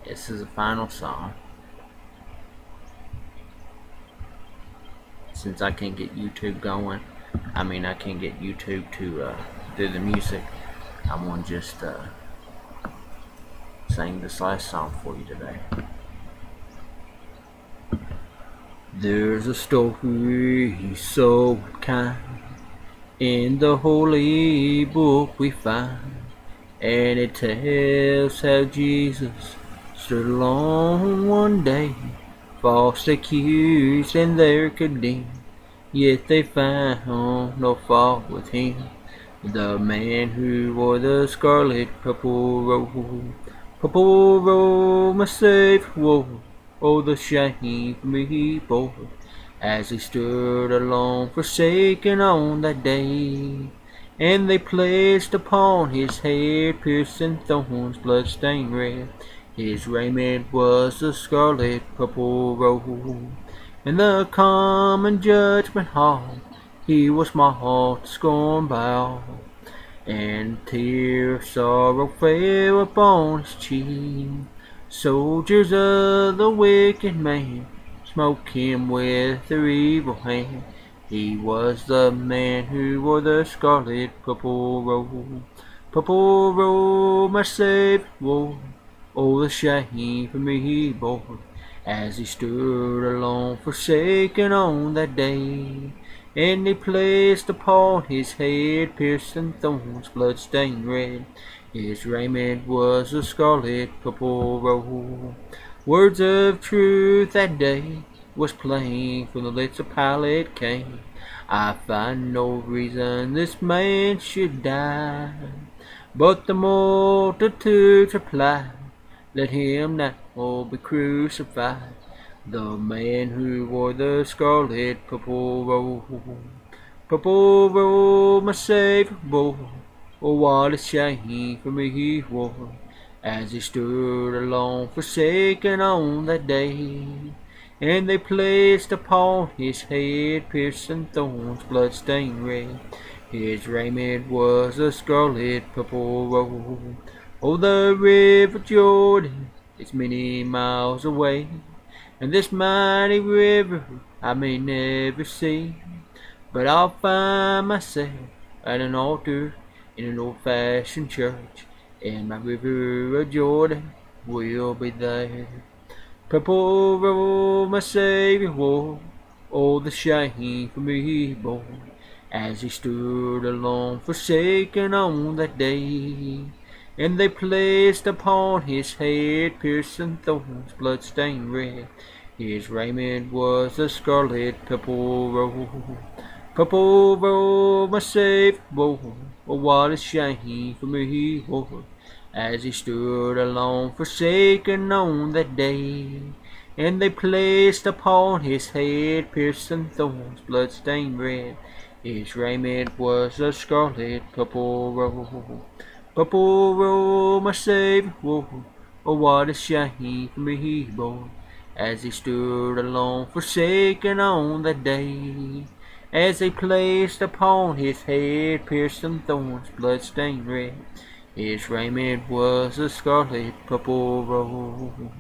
This is the final song. Since I can't get YouTube going, I can't get YouTube to do the music, I'm gonna just sing this last song for you today. There's a story so kind in the holy book we find, and it tells how Jesus stood alone one day, falsely accused and they're condemned, yet they found no fault with him. The man who wore the scarlet purple robe, my Savior wore. Oh, the shame for me bore, as he stood alone, forsaken on that day. And they placed upon his head piercing thorns, blood-stained red. His raiment was a scarlet purple robe. In the common judgment hall, he was mocked, scorned by all, and tears of sorrow fell upon his cheek. Soldiers of the wicked man smote him with their evil hand. He was the man who wore the scarlet purple robe, my Savior wore. Oh, the shame for me he bore, as he stood alone, forsaken on that day. And they placed upon his head piercing thorns, blood-stained red. His raiment was a scarlet purple robe. Words of truth that day was plain from the lips of Pilate came. I find no reason this man should die. But the multitude replied, let him now be crucified. The man who wore the scarlet purple robe, my Savior bore. Oh, what a shame for me he wore, as he stood alone, forsaken on that day. And they placed upon his head piercing thorns, blood-stained red. His raiment was a scarlet purple robe. Oh, the river Jordan is many miles away, and this mighty river I may never see. But I'll find myself at an altar in an old-fashioned church, and my river of Jordan will be there. Purple robe my Savior wore, oh, the shame for me he bore, as he stood alone, forsaken on that day. And they placed upon his head piercing thorns, blood-stained red. His raiment was a scarlet purple robe, my Savior bore. Oh, what a shame for me he wore, as he stood alone, forsaken on that day. And they placed upon his head piercing thorns, blood-stained red. His raiment was a scarlet purple robe, my Savior wore. Oh, what a shame for me he bore, as he stood alone, forsaken on that day. As they placed upon his head piercing thorns, blood-stained red. His raiment was a scarlet purple robe.